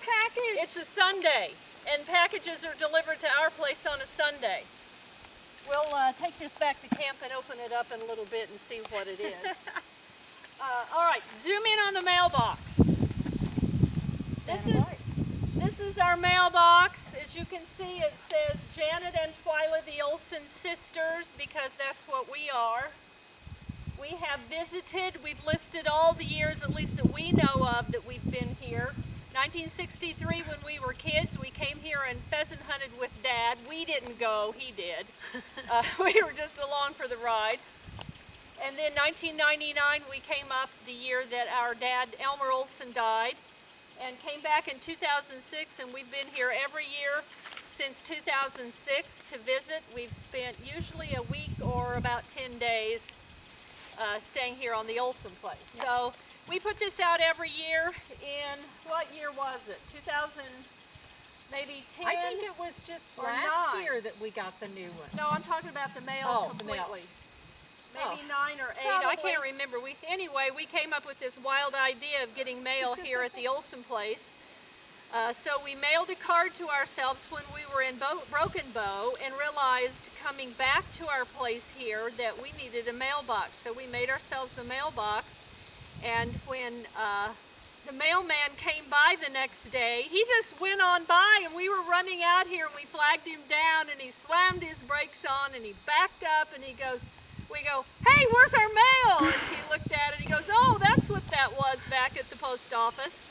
package? It's a Sunday, and packages are delivered to our place on a Sunday. We'll take this back to camp and open it up in a little bit and see what it is. All right, zoom in on the mailbox. This is our mailbox. As you can see, it says Janet and Twyla, the Olson sisters, because that's what we are. We have visited. We've listed all the years, at least that we know of, that we've been here. 1963, when we were kids, we came here and pheasant hunted with Dad. We didn't go, he did. We were just along for the ride. And then 1999, we came up the year that our dad, Elmer Olson, died, and came back in 2006, and we've been here every year since 2006 to visit. We've spent usually a week or about 10 days staying here on the Olson place. Yeah. So we put this out every year in, what year was it? 2000, maybe 10? I think it was just last year that we got the new one. No, I'm talking about the mail completely. The mail. Maybe 9 or 8, Probably. I can't remember. Anyway, we came up with this wild idea of getting mail here at the Olson place. So we mailed a card to ourselves when we were in Broken Bow and realized coming back to our place here that we needed a mailbox. So we made ourselves a mailbox, and when the mailman came by the next day, he just went on by, and we were running out here, and we flagged him down, and he slammed his brakes on, and he backed up, and we go, "Hey, where's our mail?" And he looked at it, he goes, "Oh, that's what that was back at the post office."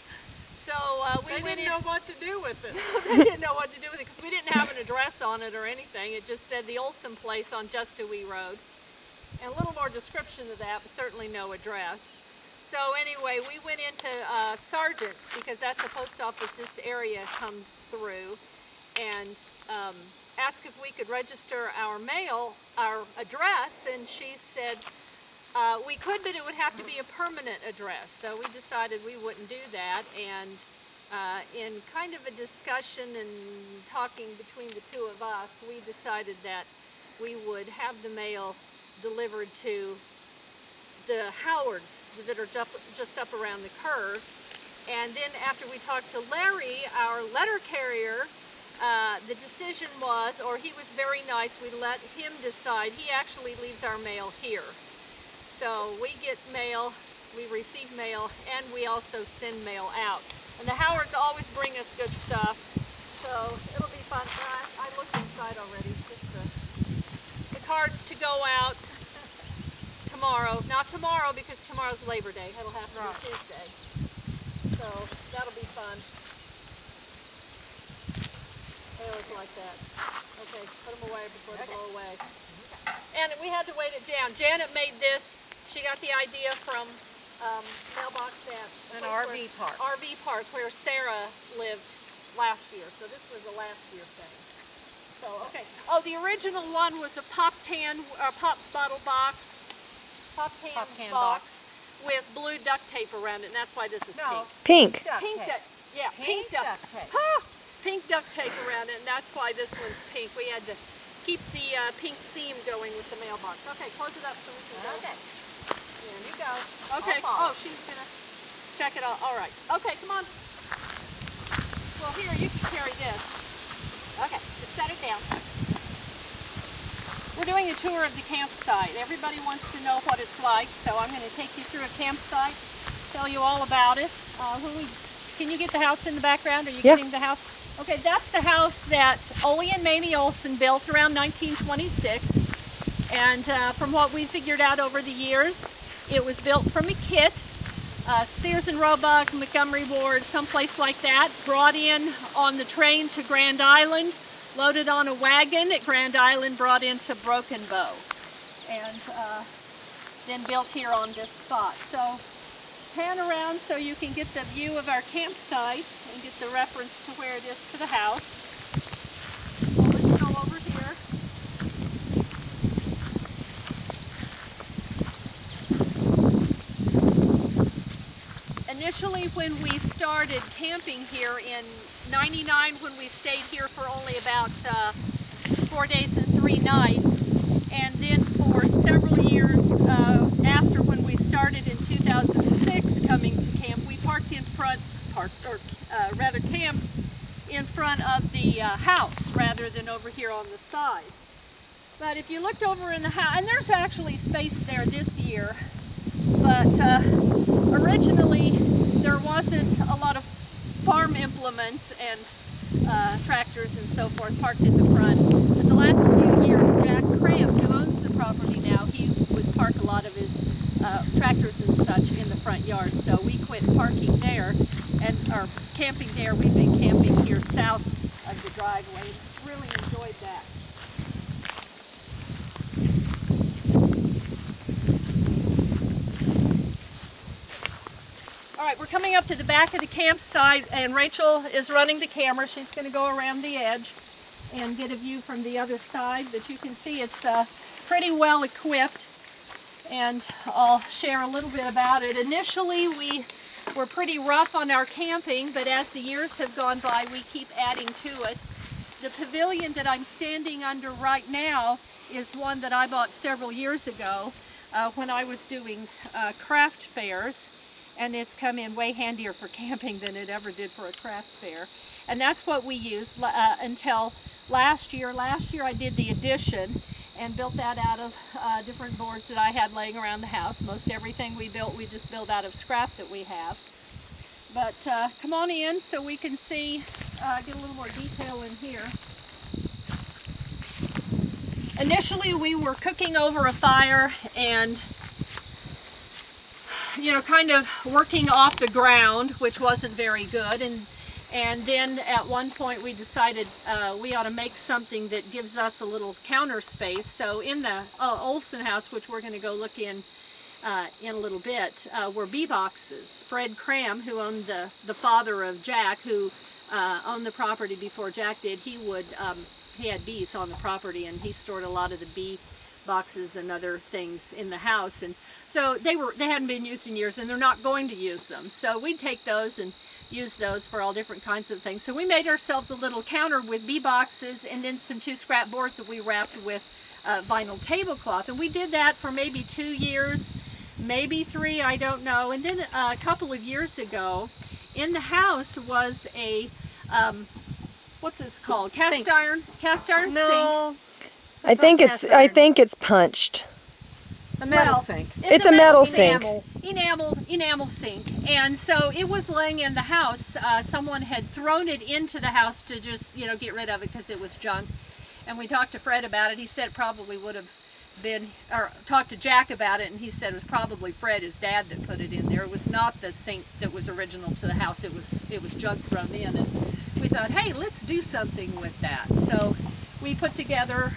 So they didn't know what to do with it. They didn't know what to do with it because we didn't have an address on it or anything. It just said the Olson place on Justawee Road. And a little more description of that, but certainly no address. So anyway, we went into Sargent, because that's a post office this area comes through, and asked if we could register our mail, our address, and she said we could, but it would have to be a permanent address. So we decided we wouldn't do that, and in kind of a discussion and talking between the two of us, we decided that we would have the mail delivered to the Howards that are just up around the curve. And then after we talked to Larry, our letter carrier, the decision was, or he was very nice, we let him decide. He actually leaves our mail here. So we get mail, we receive mail, and we also send mail out. And the Howards always bring us good stuff, so it'll be fun. I looked inside already. Just the cards to go out tomorrow. Not tomorrow, because tomorrow's Labor Day. It'll have to be Tuesday. So that'll be fun. They always like that. Okay, put them away before they blow away. And we had to weight it down. Janet made this. She got the idea from mailbox at an RV park. RV park where Sarah lived last year. So this was a last year thing. So okay. Oh, the original one was a pop can box with blue duct tape around it, and that's why this is pink. Pink duct tape. Pink duct tape around it, and that's why this one's pink. We had to keep the pink theme going with the mailbox. Okay, close it up so we can go. Okay. Here you go. Okay. Oh, she's gonna check it out. All right. Okay, come on. Well, here, you can carry this. Okay, just set it down. We're doing a tour of the campsite. Everybody wants to know what it's like, so I'm going to take you through a campsite, tell you all about it. Can you get the house in the background? Are you getting the house? Okay, that's the house that Ole and Mamie Olson built around 1926. And from what we figured out over the years, it was built from a kit. Sears and Roebuck, Montgomery Ward, someplace like that, brought in on the train to Grand Island, loaded on a wagon at Grand Island, brought into Broken Bow, and then built here on this spot. So pan around so you can get the view of our campsite and get the reference to where it is to the house. Well, let's go over here. Initially, when we started camping here in '99, when we stayed here for only about 4 days and 3 nights, and then for several years after, when we started in 2006 coming to camp, we parked in front parked, or rather camped in front of the house rather than over here on the side. But if you looked over in the house, and there's actually space there this year, but originally there wasn't a lot of farm implements and tractors and so forth parked in the front. But the last few years, Jack Cram, who owns the property now, he would park a lot of his tractors and such in the front yard. So we quit parking there or camping there. We've been camping here south of the driveway. Really enjoyed that. All right, we're coming up to the back of the campsite, and Rachel is running the camera. She's going to go around the edge and get a view from the other side, but you can see it's pretty well equipped, and I'll share a little bit about it. Initially, we were pretty rough on our camping, but as the years have gone by, we keep adding to it. The pavilion that I'm standing under right now is one that I bought several years ago when I was doing craft fairs. And it's come in way handier for camping than it ever did for a craft fair. And that's what we used until last year. Last year I did the addition and built that out of different boards that I had laying around the house. Most everything we built, we just built out of scrap that we have. But come on in so we can see, get a little more detail in here. Initially we were cooking over a fire and kind of working off the ground, which wasn't very good, and then at one point we decided we ought to make something that gives us a little counter space. So in the Olson house, which we're going to go look in a little bit, were bee boxes. Fred Cram, who owned the father of Jack, who owned the property before Jack did, he had bees on the property, and he stored a lot of the bee boxes and other things in the house, and so they hadn't been used in years, and they're not going to use them. So we'd take those and use those for all different kinds of things. So we made ourselves a little counter with bee boxes and then some 2 scrap boards that we wrapped with vinyl tablecloth, and we did that for maybe 2 years, maybe 3, I don't know. And then a couple of years ago, in the house was a what's this called? Cast iron sink. I think it's punched. A metal sink. It's a metal sink. Enamel sink. And so it was laying in the house. Someone had thrown it into the house to just, get rid of it because it was junk. And we talked to Fred about it. He said it probably would have been, or talked to Jack about it, and he said it was probably Fred, his dad, that put it in there. It was not the sink that was original to the house. It was junk thrown in. And we thought, hey, let's do something with that. So we put together,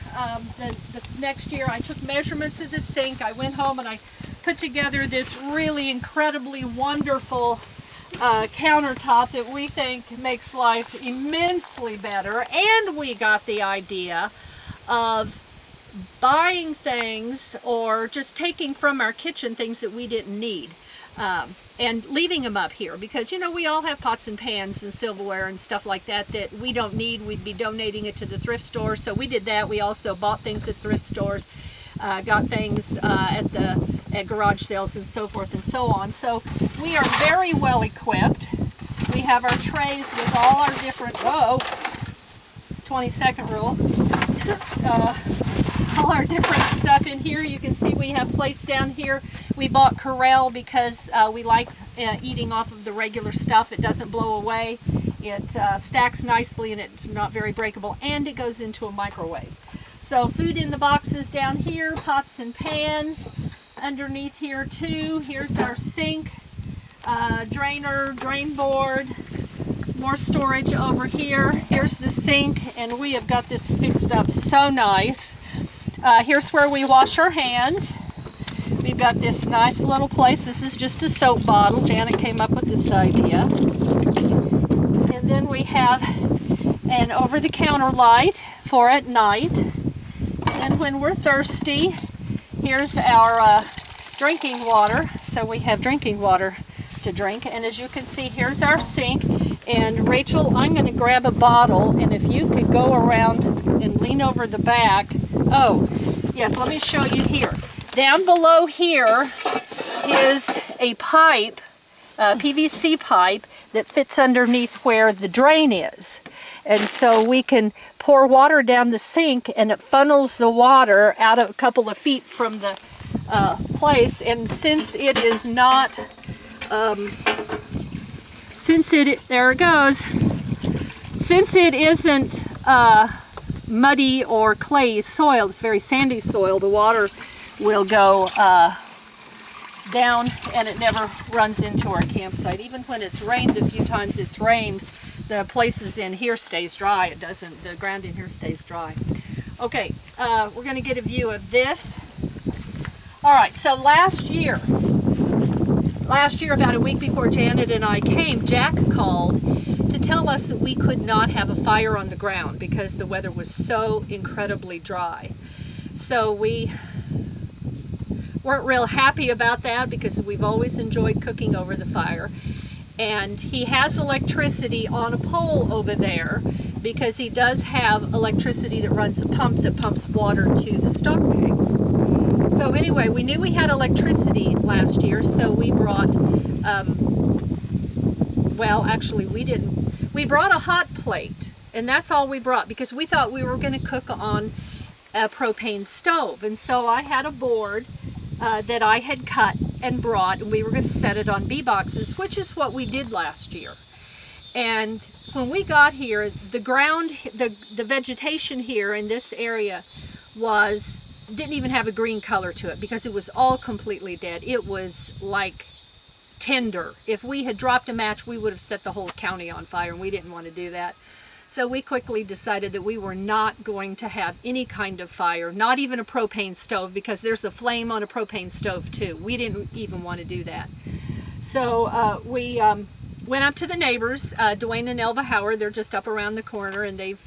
the next year I took measurements of the sink. I went home and I put together this really incredibly wonderful countertop that we think makes life immensely better. And we got the idea of buying things or just taking from our kitchen things that we didn't need. And leaving them up here because, we all have pots and pans and silverware and stuff like that we don't need. We'd be donating it to the thrift store. So we did that. We also bought things at thrift stores, got things at garage sales and so forth and so on. So we are very well equipped. We have our trays with all our different, 20-second rule. All our different stuff in here. You can see we have plates down here. We bought Corelle because we like eating off of the regular stuff. It doesn't blow away. It stacks nicely and it's not very breakable, and it goes into a microwave. So food in the boxes down here, pots and pans underneath here too. Here's our sink, drainer, drain board. More storage over here. Here's the sink, and we have got this fixed up so nice. Here's where we wash our hands. We've got this nice little place. This is just a soap bottle. Janet came up with this idea. And then we have an over-the-counter light for at night. And when we're thirsty, here's our drinking water. So we have drinking water to drink. And as you can see, here's our sink. And Rachel, I'm going to grab a bottle, and if you could go around and lean over the back. Oh, yes, let me show you here. Down below here is a pipe, PVC pipe, that fits underneath where the drain is. And so we can pour water down the sink and it funnels the water out a couple of feet from the place. And since it is not, there it goes, since it isn't muddy or clay soil, it's very sandy soil, the water will go down and it never runs into our campsite. Even when it's rained a few times, it's rained, the places in here stays dry. It doesn't, the ground in here stays dry. Okay, we're going to get a view of this. All right, so last year, about a week before Janet and I came, Jack called to tell us that we could not have a fire on the ground because the weather was so incredibly dry. So we weren't real happy about that because we've always enjoyed cooking over the fire. And he has electricity on a pole over there because he does have electricity that runs a pump that pumps water to the stock tanks. So anyway, we knew we had electricity last year, so we brought, well, actually we didn't. We brought a hot plate, and that's all we brought because we thought we were going to cook on a propane stove. And so I had a board that I had cut and brought, and we were going to set it on bee boxes, which is what we did last year. And when we got here, the ground, the vegetation here in this area didn't even have a green color to it because it was all completely dead. It was like tinder. If we had dropped a match, we would have set the whole county on fire, and we didn't want to do that. So we quickly decided that we were not going to have any kind of fire, not even a propane stove, because there's a flame on a propane stove too. We didn't even want to do that. So we went up to the neighbors, Dwayne and Elva Howard. They're just up around the corner, and they've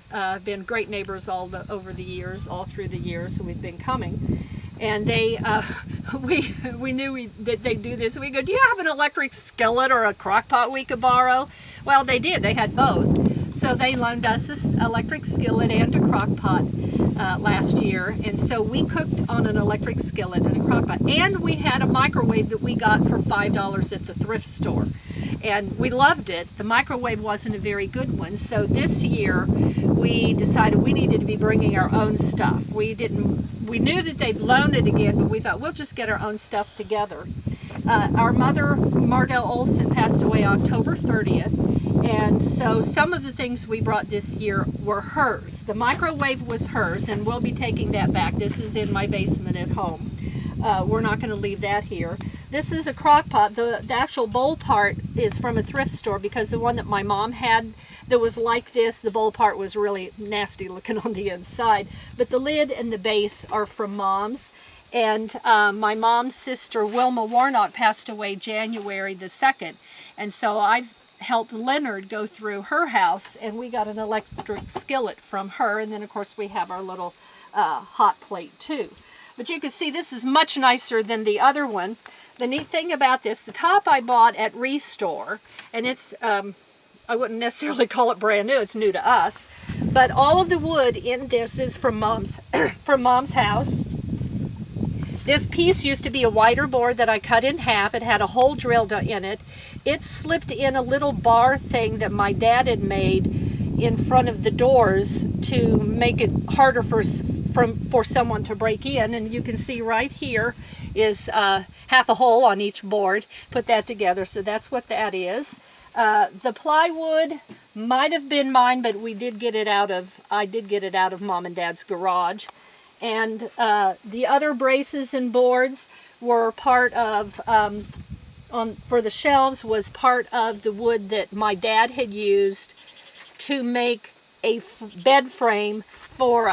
been great neighbors over the years, all through the years, so we've been coming. And they, we knew that they'd do this. We go, do you have an electric skillet or a crock pot we could borrow? Well, they did. They had both. So they loaned us this electric skillet and a crock pot last year. And so we cooked on an electric skillet and a crock pot. And we had a microwave that we got for $5 at the thrift store. And we loved it. The microwave wasn't a very good one. So this year we decided we needed to be bringing our own stuff. We knew that they'd loan it again, but we thought we'll just get our own stuff together. Our mother, Mardell Olson, passed away October 30th. And so some of the things we brought this year were hers. The microwave was hers, and we'll be taking that back. This is in my basement at home. We're not going to leave that here. This is a crock pot. The actual bowl part is from a thrift store because the one that my mom had that was like this, the bowl part was really nasty looking on the inside. But the lid and the base are from Mom's. And my mom's sister, Wilma Warnock, passed away January the 2nd. And so I've helped Leonard go through her house, and we got an electric skillet from her. And then, of course, we have our little hot plate, too. But you can see this is much nicer than the other one. The neat thing about this, the top I bought at Restore, and it's, I wouldn't necessarily call it brand new, it's new to us, but all of the wood in this is from Mom's, from Mom's house. This piece used to be a wider board that I cut in half. It had a hole drilled in it. It slipped in a little bar thing that my dad had made in front of the doors to make it harder for someone to break in. And you can see right here is half a hole on each board. Put that together, so that's what that is. The plywood might have been mine, but I did get it out of Mom and Dad's garage. And the other braces and boards were part of, for the shelves, was part of the wood that my dad had used to make a bed frame for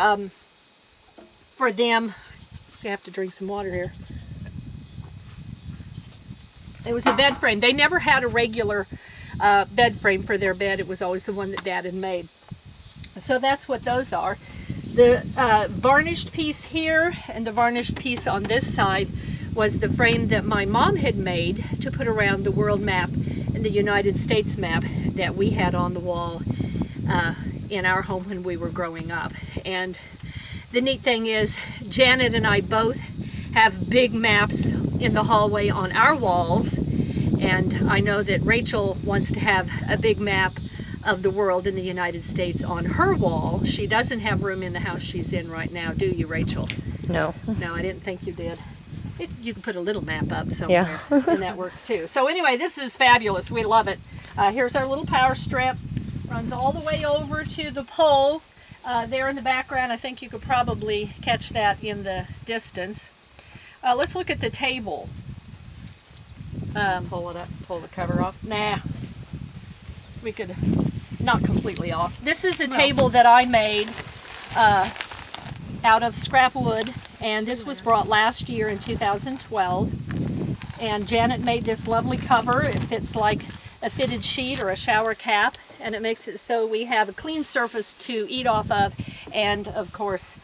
them. So I have to drink some water here. It was a bed frame. They never had a regular bed frame for their bed. It was always the one that Dad had made. So that's what those are. The varnished piece here and the varnished piece on this side was the frame that my mom had made to put around the world map and the United States map that we had on the wall in our home when we were growing up. And the neat thing is, Janet and I both have big maps in the hallway on our walls, And I know that Rachel wants to have a big map of the world in the United States on her wall. She doesn't have room in the house she's in right now, do you, Rachel? No. No, I didn't think you did. You can put a little map up somewhere, Yeah. and that works too. So anyway, this is fabulous. We love it. Here's our little power strip. Runs all the way over to the pole there in the background. I think you could probably catch that in the distance. Let's look at the table. Pull it up, pull the cover off. Nah, we could, not completely off. This is a table that I made out of scrap wood, and this was brought last year in 2012. And Janet made this lovely cover. It fits like a fitted sheet or a shower cap, and it makes it so we have a clean surface to eat off of, and of course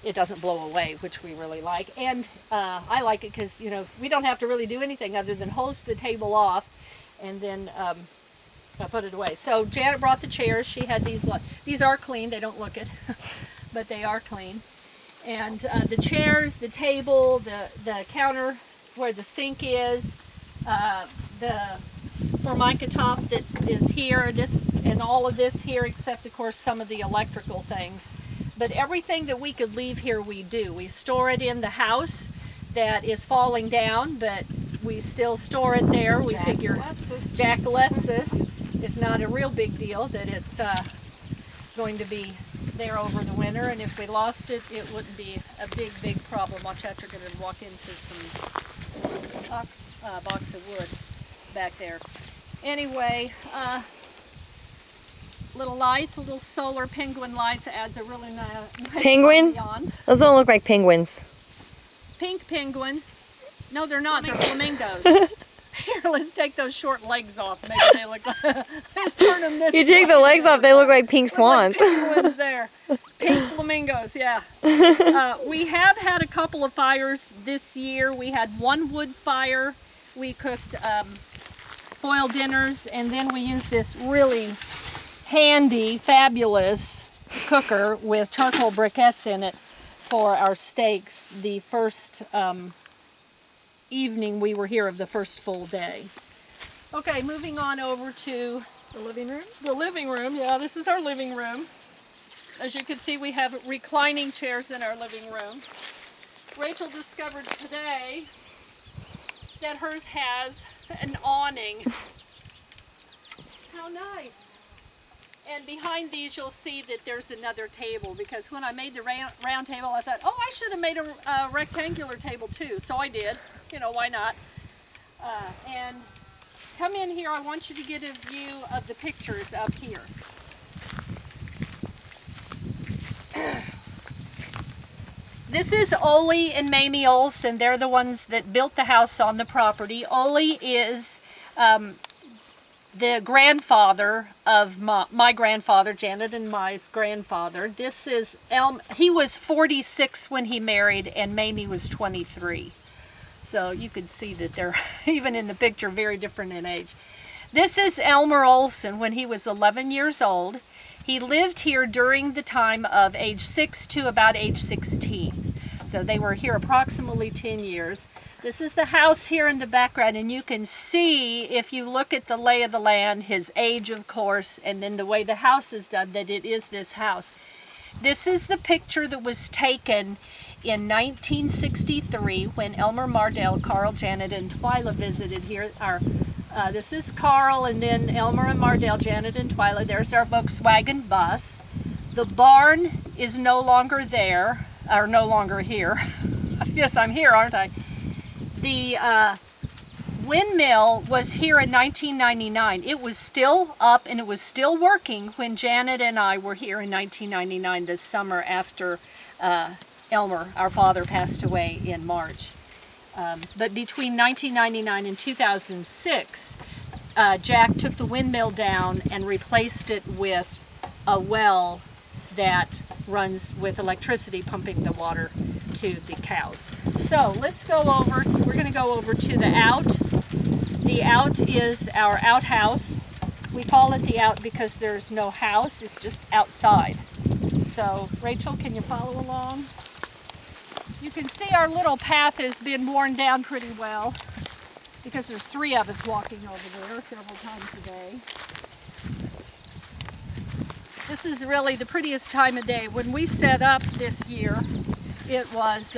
it doesn't blow away, which we really like. And I like it because, you know, we don't have to really do anything other than hose the table off and then put it away. So Janet brought the chairs. She had these are clean. They don't look it, but they are clean. And the chairs, the table, the counter where the sink is, the formica top that is here, this and all of this here, except of course some of the electrical things. But everything that we could leave here we do. We store it in the house that is falling down, but we still store it there. We figure Jack lets us. It's not a real big deal that it's going to be there over the winter, and if we lost it, it wouldn't be a big problem. Watch out, you're going to walk into some box of wood back there. Anyway, little lights, little solar penguin lights, adds a really nice Penguin? ambiance. Those don't look like penguins. Pink penguins. No, they're not. They're flamingos. Here, let's take those short legs off. Maybe they look like... Let's turn them this You take way. the legs off, they look like pink Look swans. like penguins there. Pink flamingos, yeah. We have had a couple of fires this year. We had one wood fire. We cooked foil dinners, and then we used this really handy, fabulous cooker with charcoal briquettes in it for our steaks the first evening we were here of the first full day. Okay, moving on over to The living room? the living room. Yeah, this is our living room. As you can see, we have reclining chairs in our living room. Rachel discovered today that hers has an awning. How nice. And behind these you'll see that there's another table, because when I made the round table I thought, oh, I should have made a rectangular table too. So I did. You know, why not? And come in here, I want you to get a view of the pictures up here. This is Ole and Mamie Olson. They're the ones that built the house on the property. Ole is the grandfather of my grandfather, Janet and my's grandfather. This is he was 46 when he married, and Mamie was 23. So you could see that they're, even in the picture, very different in age. This is Elmer Olson when he was 11 years old. He lived here during the time of age 6 to about age 16. So they were here approximately 10 years. This is the house here in the background, and you can see, if you look at the lay of the land, his age, of course, and then the way the house is done, that it is this house. This is the picture that was taken in 1963 when Elmer, Mardell, Carl, Janet, and Twyla visited here. This is Carl, and then Elmer and Mardell, Janet, and Twyla. There's our Volkswagen bus. The barn is no longer there, or no longer here. Yes, I'm here, aren't I? The windmill was here in 1999. It was still up and it was still working when Janet and I were here in 1999, this summer after Elmer, our father, passed away in March. But between 1999 and 2006, Jack took the windmill down and replaced it with a well that runs with electricity pumping the water to the cows. So let's go over, we're going to go over to the out. The out is our outhouse. We call it the out because there's no house, it's just outside. So Rachel, can you follow along? You can see our little path has been worn down pretty well. because there's 3 of us walking over there several times a day. This is really the prettiest time of day. When we set up this year, it was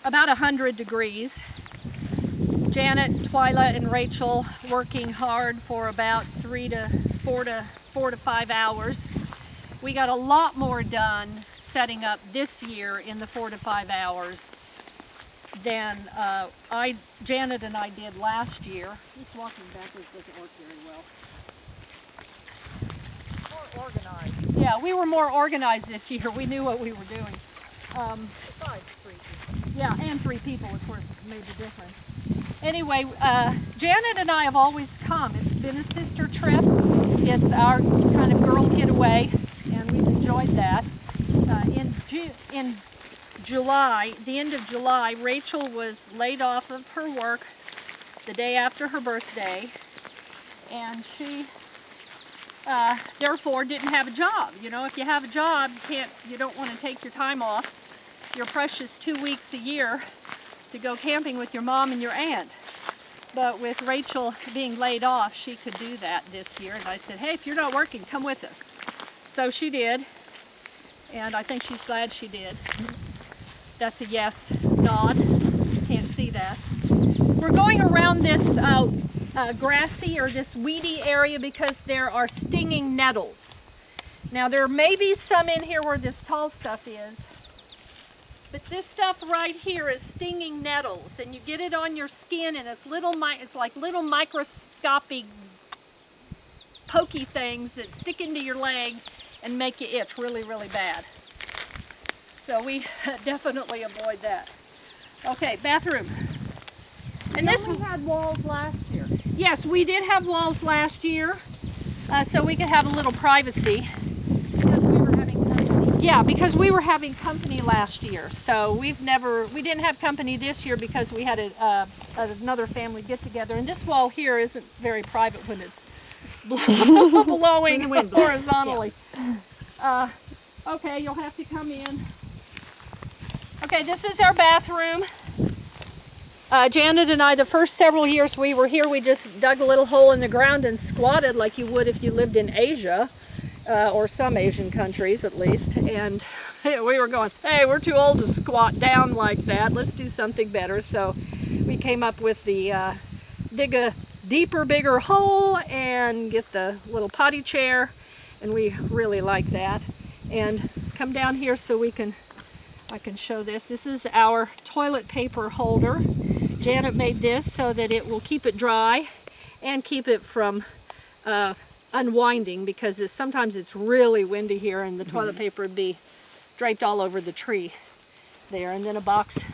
about 100 degrees. Janet, Twyla, and Rachel working hard for about 4 to 5 hours. We got a lot more done setting up this year in the 4 to 5 hours than Janet and I did last year. This walking backwards doesn't work very well. More organized. Yeah, we were more organized this year. We knew what we were doing. Besides 3 people. Yeah, and 3 people, of course, made the difference. Anyway, Janet and I have always come. It's been a sister trip. It's our kind of girl getaway, and we've enjoyed that. In July, the end of July, Rachel was laid off of her work the day after her birthday, and she therefore didn't have a job. You know, if you have a job, you don't want to take your time off, your precious 2 weeks a year, to go camping with your mom and your aunt. But with Rachel being laid off, she could do that this year. And I said, hey, if you're not working, come with us. So she did, and I think she's glad she did. That's a yes nod. Can't see that. We're going around this grassy or this weedy area because there are stinging nettles. Now there may be some in here where this tall stuff is, but this stuff right here is stinging nettles, and you get it on your skin, and it's like little microscopic pokey things that stick into your legs and make you itch really, really bad. So we definitely avoid that. Okay, bathroom. And this we had walls last year. Yes, we did have walls last year, so we could have a little privacy. Because we were having company. Yeah, because we were having company last year, so we didn't have company this year because we had another family get together. And this wall here isn't very private when it's blowing horizontally. Yeah. Okay, you'll have to come in. Okay, this is our bathroom. Janet and I, the first several years we were here, we just dug a little hole in the ground and squatted like you would if you lived in Asia, or some Asian countries at least. And we were going, hey, we're too old to squat down like that. Let's do something better. So we came up with the dig a deeper, bigger hole and get the little potty chair, and we really like that. And come down here so I can show this. This is our toilet paper holder. Janet made this so that it will keep it dry and keep it from unwinding, because sometimes it's really windy here and the toilet paper would be draped all over the tree there. And then a box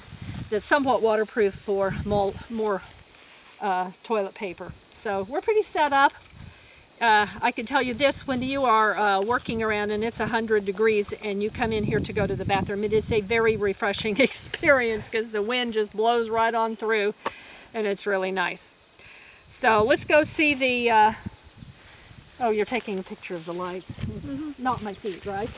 that's somewhat waterproof for more toilet paper. So we're pretty set up. I can tell you this, when you are working around and it's 100 degrees and you come in here to go to the bathroom, it is a very refreshing experience because the wind just blows right on through and it's really nice. So let's go see the, oh, you're taking a picture of the lights. Mm-hmm. Not my feet, right?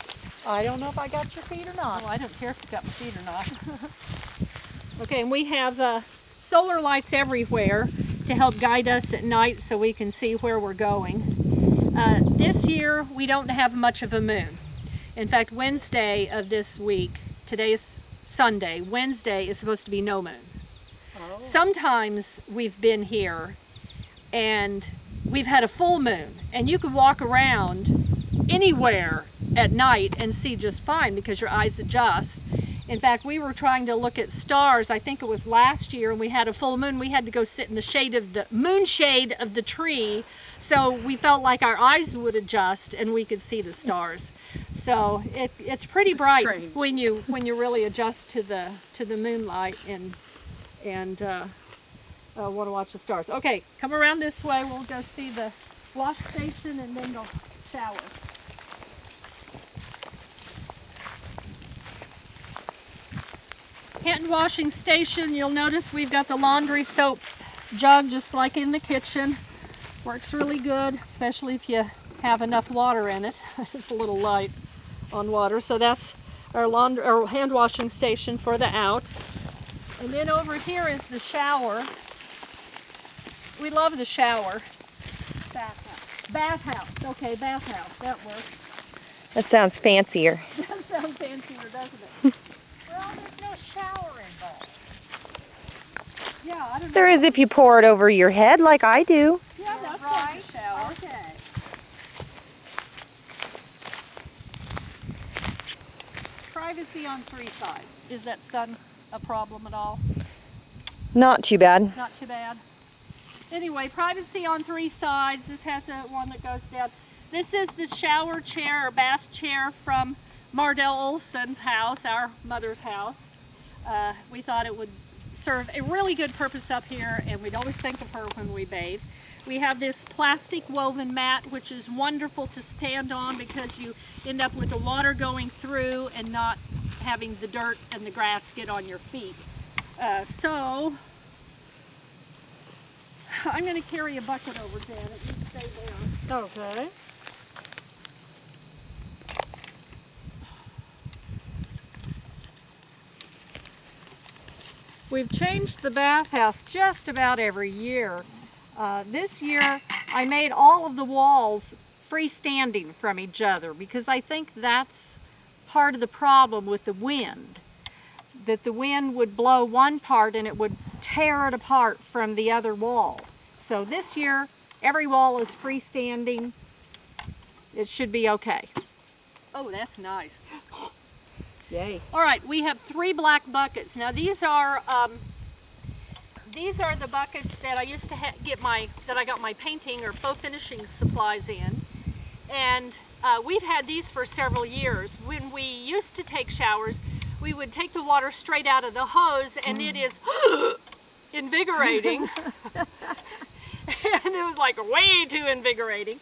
I don't know if I got your feet or not. Oh, I don't care if you got my feet or not. Okay, and we have solar lights everywhere to help guide us at night so we can see where we're going. This year we don't have much of a moon. In fact, Wednesday of this week, today is Sunday, Wednesday is supposed to be no moon. Oh. Sometimes we've been here and we've had a full moon, and you could walk around anywhere at night and see just fine because your eyes adjust. In fact, we were trying to look at stars, I think it was last year, and we had a full moon. We had to go sit in the shade of the moon shade of the tree, so we felt like our eyes would adjust and we could see the stars. So it's pretty bright when you really adjust to the moonlight and want to watch the stars. Okay, come around this way. We'll go see the wash station and then the shower. Hand washing station, you'll notice we've got the laundry soap jug just like in the kitchen. Works really good, especially if you have enough water in it. It's a little light on water, so that's our hand washing station for the out. And then over here is the shower. We love the shower. Bathhouse. Bathhouse. Okay, bathhouse. That works. That sounds fancier. That sounds fancier, doesn't it? Well, there's no shower involved. Yeah, I don't know. There is if you pour it over your head like I do. Yeah, that's right. like a shower. Okay. Privacy on 3 sides. Is that sun a problem at all? Not too bad. Not too bad. Anyway, privacy on 3 sides. This has one that goes down. This is the shower chair or bath chair from Mardell Olson's house, our mother's house. We thought it would serve a really good purpose up here, and we'd always think of her when we bathe. We have this plastic woven mat, which is wonderful to stand on because you end up with the water going through and not having the dirt and the grass get on your feet. So, I'm going to carry a bucket over, Janet. You stay there. Okay. We've changed the bathhouse just about every year. This year I made all of the walls freestanding from each other because I think that's part of the problem with the wind. That the wind would blow one part and it would tear it apart from the other wall. So this year every wall is freestanding. It should be okay. Oh, that's nice. Yay. All right, we have 3 black buckets. Now these are the buckets that I used to that I got my painting or faux finishing supplies in, and we've had these for several years. When we used to take showers, we would take the water straight out of the hose, and it is invigorating, and it was like way too invigorating.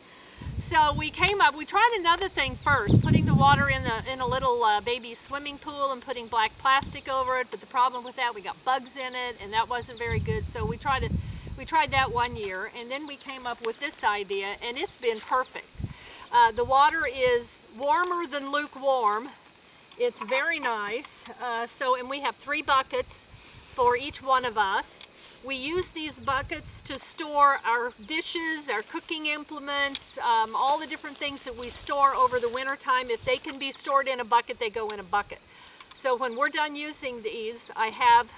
So we tried another thing first, putting the water in a little baby swimming pool and putting black plastic over it, but the problem with that, we got bugs in it, and that wasn't very good, so we tried that one year, and then we came up with this idea, and it's been perfect. The water is warmer than lukewarm. It's very nice, and we have 3 buckets for each one of us. We use these buckets to store our dishes, our cooking implements, all the different things that we store over the winter time. If they can be stored in a bucket, they go in a bucket. So when we're done using these, I have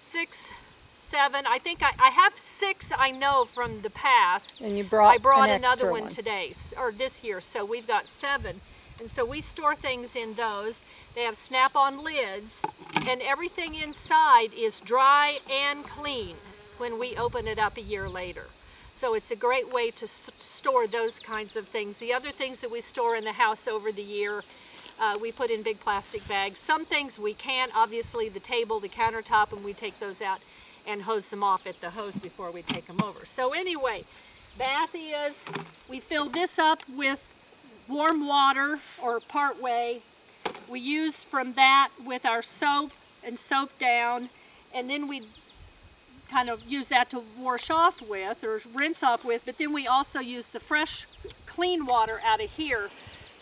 6, 7, I think I have 6 I know from the past. And you brought I brought an another extra one today, or this year, so we've got 7. And so we store things in those. They have snap-on lids, and everything inside is dry and clean when we open it up a year later. So it's a great way to store those kinds of things. The other things that we store in the house over the year, we put in big plastic bags. Some things we can't, obviously the table, the countertop, and we take those out and hose them off at the hose before we take them over. So anyway, bath is, we fill this up with warm water, or part way. We use from that with our soap and soap down, and then we kind of use that to wash off with or rinse off with, but then we also use the fresh clean water out of here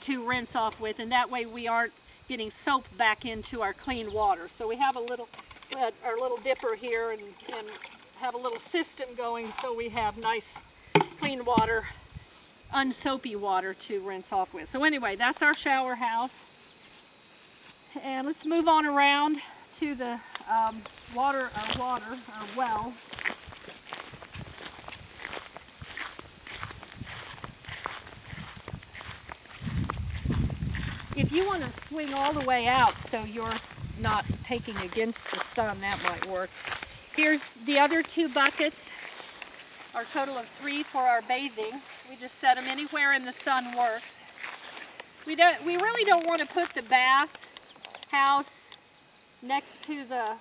to rinse off with, and that way we aren't getting soap back into our clean water. So we have our little dipper here and have a little system going so we have nice clean water, unsoapy water to rinse off with. So anyway, that's our shower house. And let's move on around to the our well. If you want to swing all the way out so you're not taking against the sun, that might work. Here's the other 2 buckets. Our total of 3 for our bathing. We just set them anywhere in the sun works. We really don't want to put the bath house next to the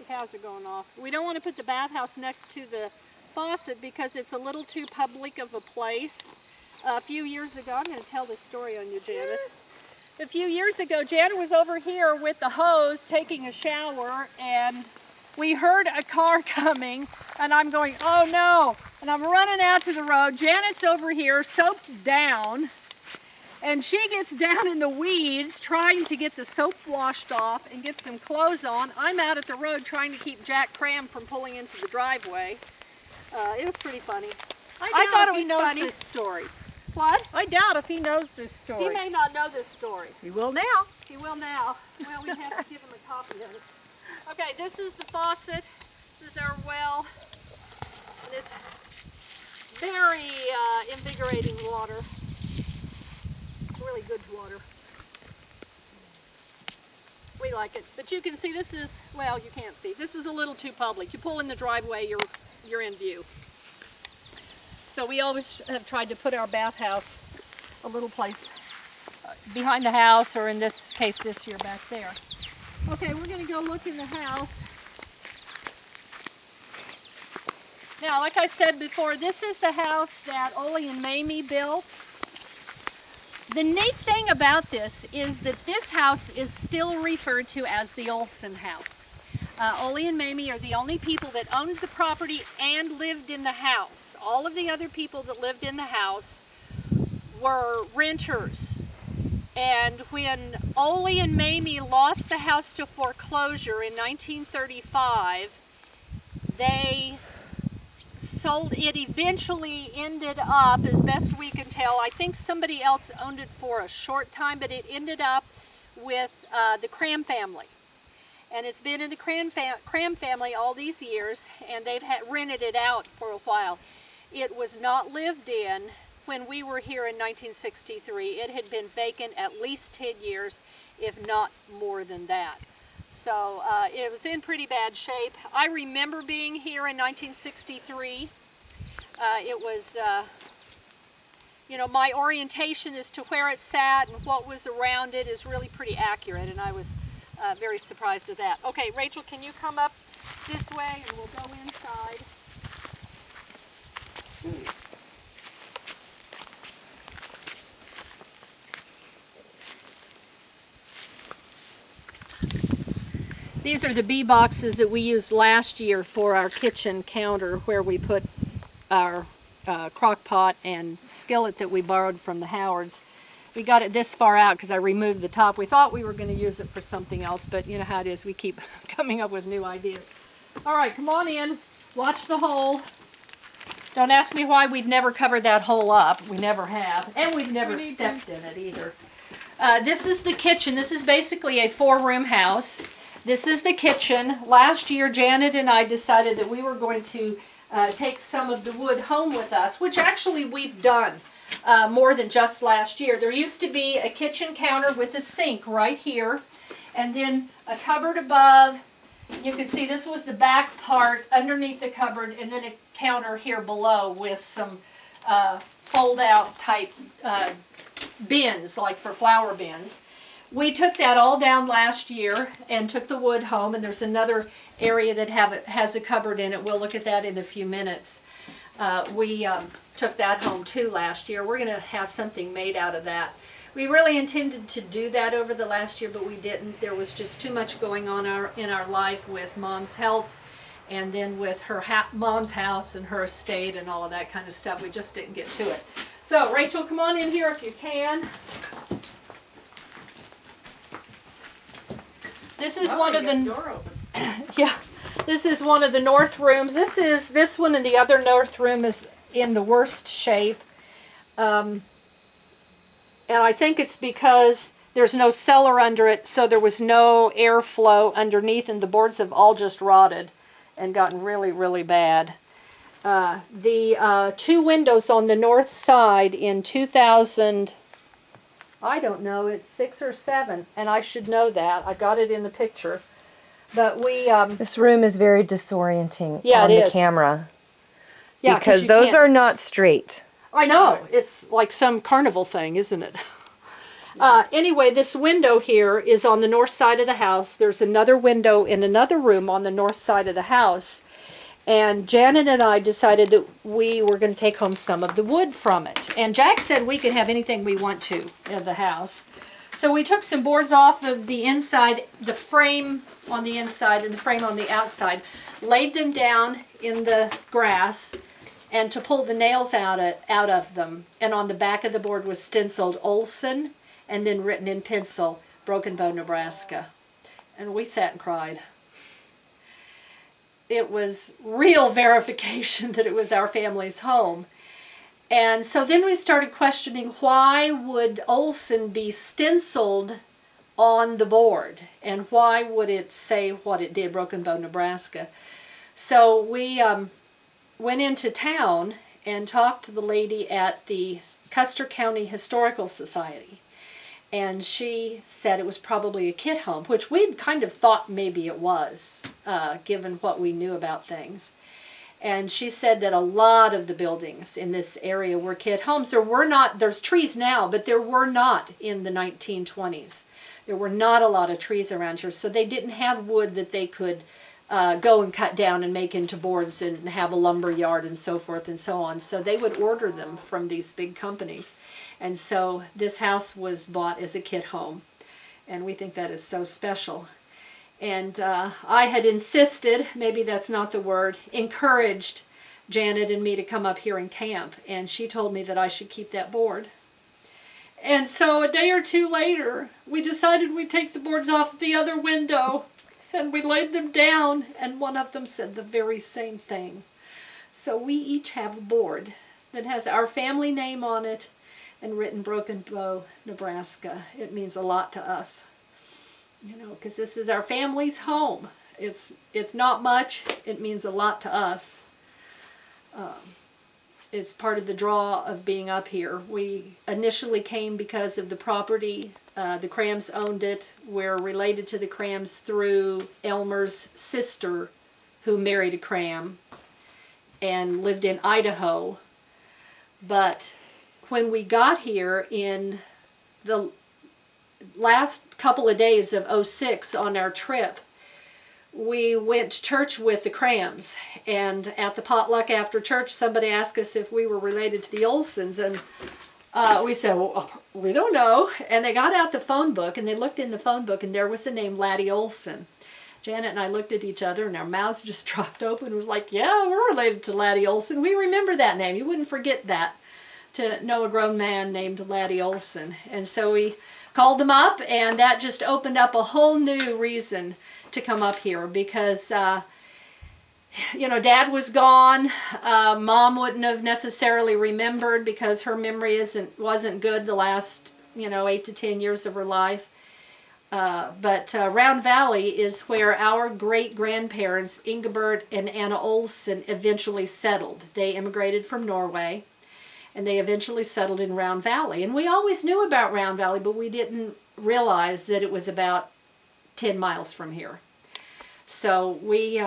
cows are going off. We don't want to put the bathhouse next to the faucet because it's a little too public of a place. A few years ago, I'm going to tell this story on you, Janet. A few years ago, Janet was over here with the hose taking a shower, and we heard a car coming, and I'm going, oh no, and I'm running out to the road. Janet's over here soaped down, and she gets down in the weeds trying to get the soap washed off and get some clothes on. I'm out at the road trying to keep Jack Cram from pulling into the driveway. It was pretty funny. I thought doubt it if he was knows funny. this story. What? I doubt if he knows this He story. may not know this story. He will now. He will now. Well, we have to give him a copy of it. Okay, this is the faucet. This is our well. And it's very invigorating water. It's really good water. We like it. But you can see this is, well, you can't see. This is a little too public. You pull in the driveway, you're in view. So we always have tried to put our bathhouse a little place behind the house, or in this case this year back there. Okay, we're going to go look in the house. Now, like I said before, this is the house that Ole and Mamie built. The neat thing about this is that this house is still referred to as the Olson house. Ole and Mamie are the only people that owned the property and lived in the house. All of the other people that lived in the house were renters. And when Ole and Mamie lost the house to foreclosure in 1935, they sold it. Eventually ended up, as best we can tell, I think somebody else owned it for a short time, but it ended up with the Cram family. And it's been in the Cram family all these years, and they've rented it out for a while. It was not lived in when we were here in 1963. It had been vacant at least 10 years, if not more than that. So it was in pretty bad shape. I remember being here in 1963. It was, you know, my orientation as to where it sat and what was around it is really pretty accurate, and I was very surprised at that. Okay, Rachel, can you come up this way and we'll go inside. These are the bee boxes that we used last year for our kitchen counter, where we put our crock pot and skillet that we borrowed from the Howards. We got it this far out because I removed the top. We thought we were going to use it for something else, but you know how it is. We keep coming up with new ideas. All right, come on in. Watch the hole. Don't ask me why we've never covered that hole up. We never have. And we've never stepped in it either. This is the kitchen. This is basically a 4-room house. This is the kitchen. Last year, Janet and I decided that we were going to take some of the wood home with us, which actually we've done more than just last year. There used to be a kitchen counter with a sink right here, and then a cupboard above. You can see this was the back part underneath the cupboard, and then a counter here below with some fold-out type bins, like for flower bins. We took that all down last year and took the wood home, and there's another area that has a cupboard in it. We'll look at that in a few minutes. We took that home too last year. We're going to have something made out of that. We really intended to do that over the last year, but we didn't. There was just too much going on in our life with Mom's health, and then with her Mom's house and her estate and all of that kind of stuff. We just didn't get to it. So, Rachel, come on in here if you can. This is one of the door open. Yeah, this is one of the north rooms. This one and the other north room is in the worst shape, and I think it's because there's no cellar under it, so there was no airflow underneath, and the boards have all just rotted and gotten really, really bad. The 2 windows on the north side in 2000. I don't know, it's 6 or 7, and I should know that. I got it in the picture. But we... This room is very disorienting yeah, on it the is. camera. Yeah, because those are not straight. I know. It's like some carnival thing, isn't it? Anyway, this window here is on the north side of the house. There's another window in another room on the north side of the house. And Janet and I decided that we were going to take home some of the wood from it. And Jack said we could have anything we want to in the house. So we took some boards off of the inside, the frame on the inside and the frame on the outside, laid them down in the grass, and to pull the nails out of them. And on the back of the board was stenciled Olson, and then written in pencil, Broken Bow, Nebraska. And we sat and cried. it was real verification that it was our family's home. And so then we started questioning, why would Olson be stenciled on the board? And why would it say what it did, Broken Bow, Nebraska? So we went into town and talked to the lady at the Custer County Historical Society. And she said it was probably a kid home, which we'd kind of thought maybe it was, given what we knew about things. And she said that a lot of the buildings in this area were kid homes. There's trees now, but there were not in the 1920s. There were not a lot of trees around here, so they didn't have wood that they could go and cut down and make into boards and have a lumber yard and so forth and so on. So they would order them from these big companies. And so this house was bought as a kid home. And we think that is so special. And I had insisted, maybe that's not the word, encouraged Janet and me to come up here and camp. And she told me that I should keep that board. And so a day or two later, we decided we'd take the boards off the other window. And we laid them down, and one of them said the very same thing. So we each have a board that has our family name on it and written Broken Bow, Nebraska. It means a lot to us. You know, because this is our family's home. It's not much. It means a lot to us. It's part of the draw of being up here. We initially came because of the property. The Crams owned it. We're related to the Crams through Elmer's sister, who married a Cram and lived in Idaho. But when we got here in the last couple of days of '06 on our trip, we went to church with the Crams, and at the potluck after church somebody asked us if we were related to the Olsons, and we said, well, we don't know. And they got out the phone book and they looked in the phone book, and there was the name Laddie Olson. Janet and I looked at each other and our mouths just dropped open. It was like, yeah, we're related to Laddie Olson. We remember that name. You wouldn't forget that, to know a grown man named Laddie Olson. And so we called him up, and that just opened up a whole new reason to come up here, because you know, Dad was gone. Mom wouldn't have necessarily remembered because her memory wasn't good the last 8 to 10 years of her life. But Round Valley is where our great-grandparents Ingebert and Anna Olson eventually settled. They immigrated from Norway, and they eventually settled in Round Valley. And we always knew about Round Valley, but we didn't realize that it was about 10 miles from here. So we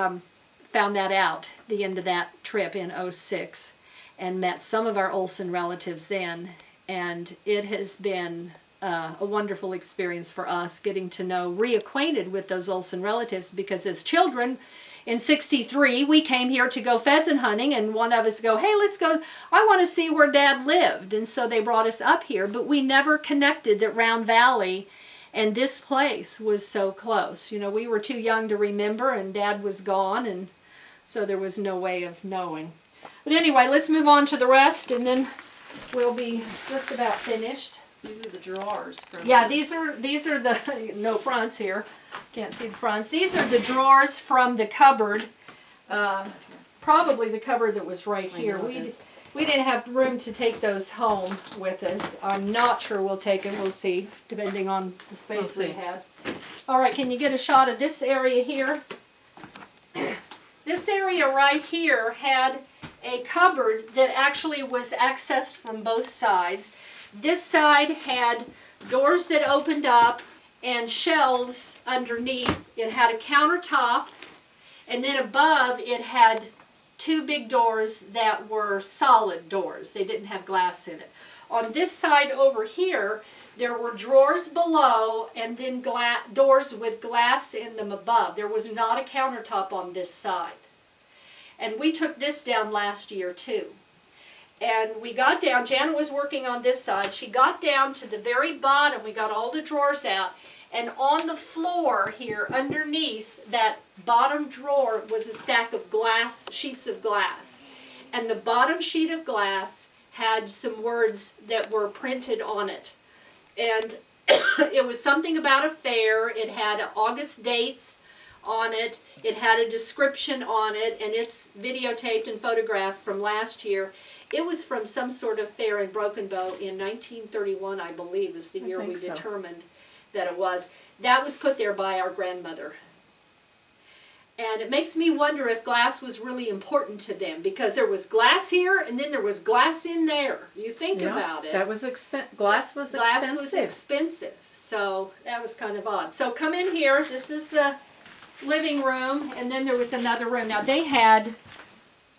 found that out the end of that trip in '06 and met some of our Olson relatives then. And it has been a wonderful experience for us getting to know, reacquainted with those Olson relatives, because as children, in '63, we came here to go pheasant hunting, and one of us go, hey, let's go, I want to see where Dad lived. And so they brought us up here, but we never connected that Round Valley and this place was so close. You know, we were too young to remember, and Dad was gone, and so there was no way of knowing. But anyway, let's move on to the rest, and then we'll be just about finished. These are the drawers. Yeah, these are the, no fronts here. Can't see the fronts. These are the drawers from the cupboard. Probably the cupboard that was right here. We didn't have room to take those home with us. I'm not sure we'll take them. We'll see, depending on the space we had. All right, can you get a shot of this area here? This area right here had a cupboard that actually was accessed from both sides. This side had doors that opened up and shelves underneath. It had a countertop, and then above it had two big doors that were solid doors. They didn't have glass in it. On this side over here, there were drawers below and then doors with glass in them above. There was not a countertop on this side. And we took this down last year too. And we got down, Janet was working on this side, she got down to the very bottom, we got all the drawers out, and on the floor here, underneath that bottom drawer, was a stack of glass, sheets of glass. And the bottom sheet of glass had some words that were printed on it. And it was something about a fair. It had August dates on it. It had a description on it, and it's videotaped and photographed from last year. It was from some sort of fair in Broken Bow in 1931, I believe, is the year we determined that it was. That was put there by our grandmother. And it makes me wonder if glass was really important to them, because there was glass here and then there was glass in there. You think about it. That was glass was expensive. Glass was expensive, so that was kind of odd. So come in here. This is the living room, and then there was another room. Now they had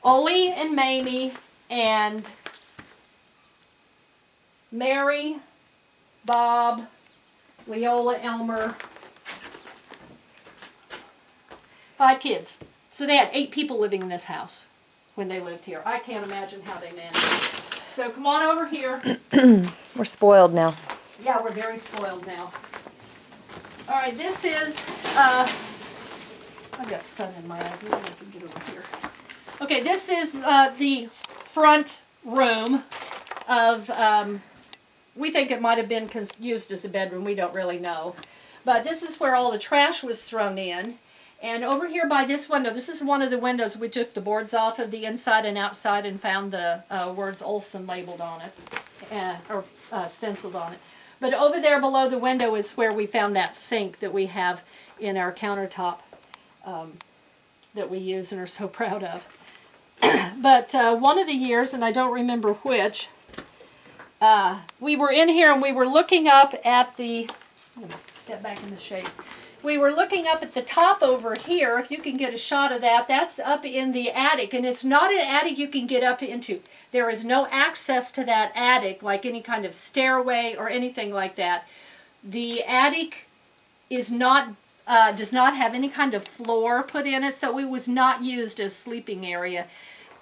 Ollie and Mamie and Mary, Bob, Leola, Elmer, 5 kids. So they had 8 people living in this house when they lived here. I can't imagine how they managed it. So come on over here. We're spoiled now. Yeah, we're very spoiled now. All right, this is, I've got sun in my eyes. Maybe I can get over here. Okay, this is the front room of, we think it might have been used as a bedroom. We don't really know. But this is where all the trash was thrown in. And over here by this window, this is one of the windows we took the boards off of the inside and outside and found the words Olson labeled on it, or stenciled on it. But over there below the window is where we found that sink that we have in our countertop that we use and are so proud of. But one of the years, and I don't remember which, we were in here and we were looking up at the, I'm going to step back in the shade. We were looking up at the top over here, if you can get a shot of that. That's up in the attic, and it's not an attic you can get up into. There is no access to that attic, like any kind of stairway or anything like that. The attic is not, does not have any kind of floor put in it, so it was not used as sleeping area.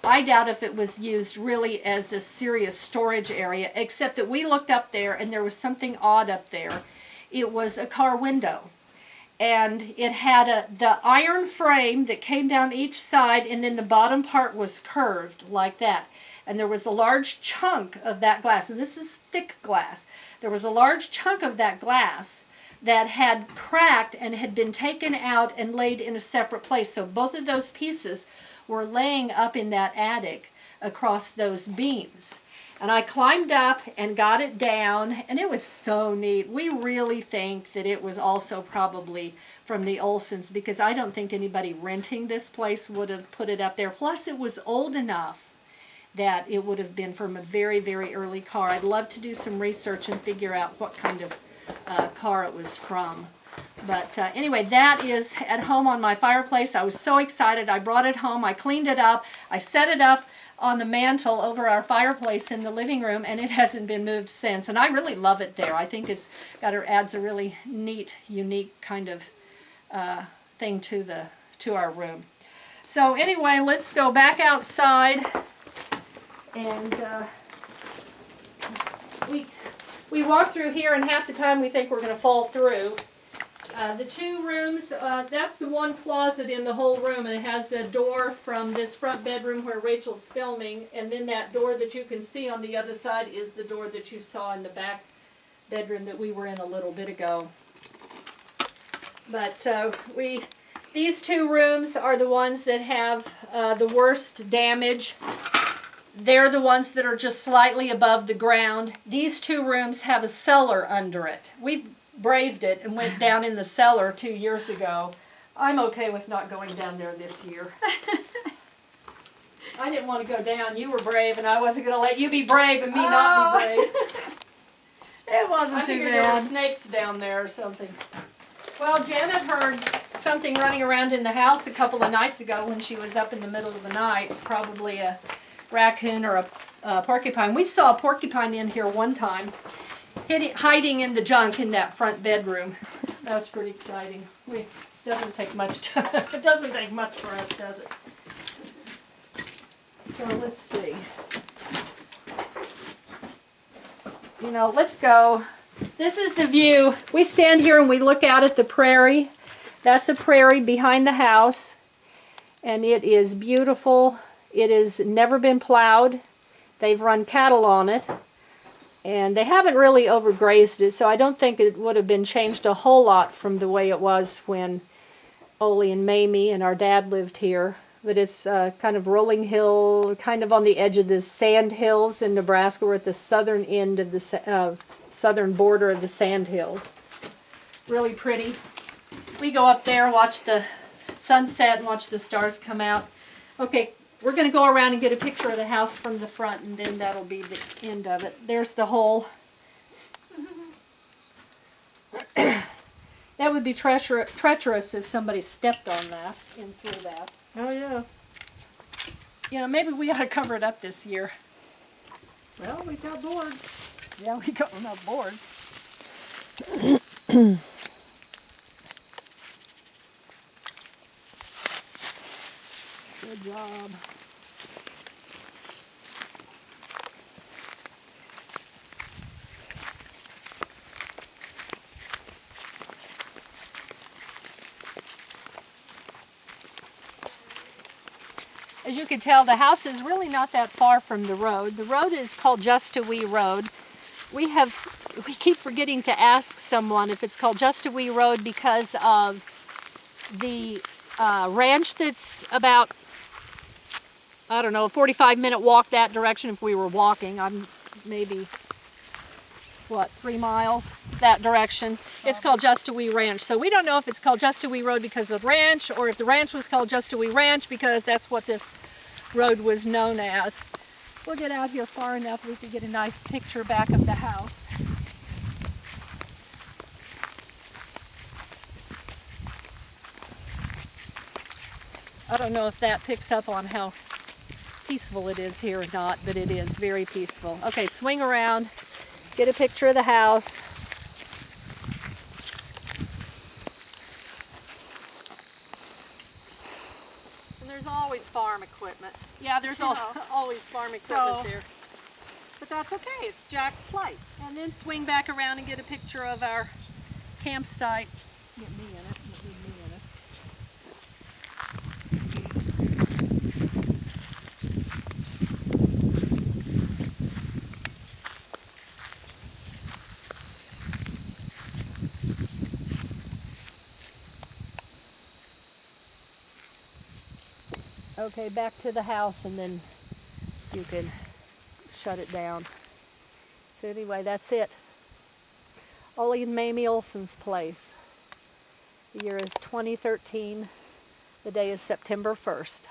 I doubt if it was used really as a serious storage area, except that we looked up there and there was something odd up there. It was a car window. And it had the iron frame that came down each side, and then the bottom part was curved like that. And there was a large chunk of that glass, and this is thick glass. There was a large chunk of that glass that had cracked and had been taken out and laid in a separate place. So both of those pieces were laying up in that attic across those beams. And I climbed up and got it down, and it was so neat. We really think that it was also probably from the Olsons, because I don't think anybody renting this place would have put it up there. Plus, it was old enough that it would have been from a very, very early car. I'd love to do some research and figure out what kind of car it was from. But anyway, that is at home on my fireplace. I was so excited. I brought it home. I cleaned it up. I set it up on the mantle over our fireplace in the living room, and it hasn't been moved since. And I really love it there. I think it's adds a really neat, unique kind of thing to our room. So anyway, let's go back outside, and we walk through here, and half the time we think we're going to fall through. The 2 rooms, that's the one closet in the whole room, and it has a door from this front bedroom where Rachel's filming, and then that door that you can see on the other side is the door that you saw in the back bedroom that we were in a little bit ago. But these 2 rooms are the ones that have the worst damage. They're the ones that are just slightly above the ground. These 2 rooms have a cellar under it. We've braved it and went down in the cellar 2 years ago. I'm okay with not going down there this year. I didn't want to go down. You were brave, and I wasn't going to let you be brave and me not be brave. It wasn't I too figured bad. there were snakes down there or something. Well, Janet heard something running around in the house a couple of nights ago when she was up in the middle of the night, probably a raccoon or a porcupine. We saw a porcupine in here one time, hiding in the junk in that front bedroom. That was pretty exciting. It doesn't take much it doesn't take much for us, does it? So let's see. You know, let's go. This is the view. We stand here and we look out at the prairie. That's a prairie behind the house, and it is beautiful. It has never been plowed. They've run cattle on it, and they haven't really overgrazed it, so I don't think it would have been changed a whole lot from the way it was when Ole and Mamie, and our dad lived here. But it's kind of rolling hill, kind of on the edge of the sand hills in Nebraska. We're at the southern end of the southern border of the sand hills. Really pretty. We go up there, watch the sunset, and watch the stars come out. Okay, we're going to go around and get a picture of the house from the front, and then that'll be the end of it. There's the hole. That would be treacherous if somebody stepped on that and through that. Oh, yeah. You know, maybe we ought to cover it up this year. Well, we got boards. Yeah, we got enough boards. Good job. As you can tell, the house is really not that far from the road. The road is called Just a Wee Road. We keep forgetting to ask someone if it's called Just a Wee Road because of the ranch that's about, I don't know, a 45-minute walk that direction if we were walking. I'm maybe, 3 miles that direction. It's called Just a Wee Ranch. So we don't know if it's called Just a Wee Road because of the ranch, or if the ranch was called Just a Wee Ranch because that's what this road was known as. We'll get out here far enough we can get a nice picture back of the house. I don't know if that picks up on how peaceful it is here or not, but it is very peaceful. Okay, swing around. Get a picture of the house. And there's always farm equipment. Yeah, there's always farm equipment there. But that's okay, it's Jack's place. And then swing back around and get a picture of our campsite. Get me in it. Get me in it. Okay, back to the house, and then you can shut it down. So anyway, that's it. Ole and Mamie Olson's place. The year is 2013. The day is September 1st.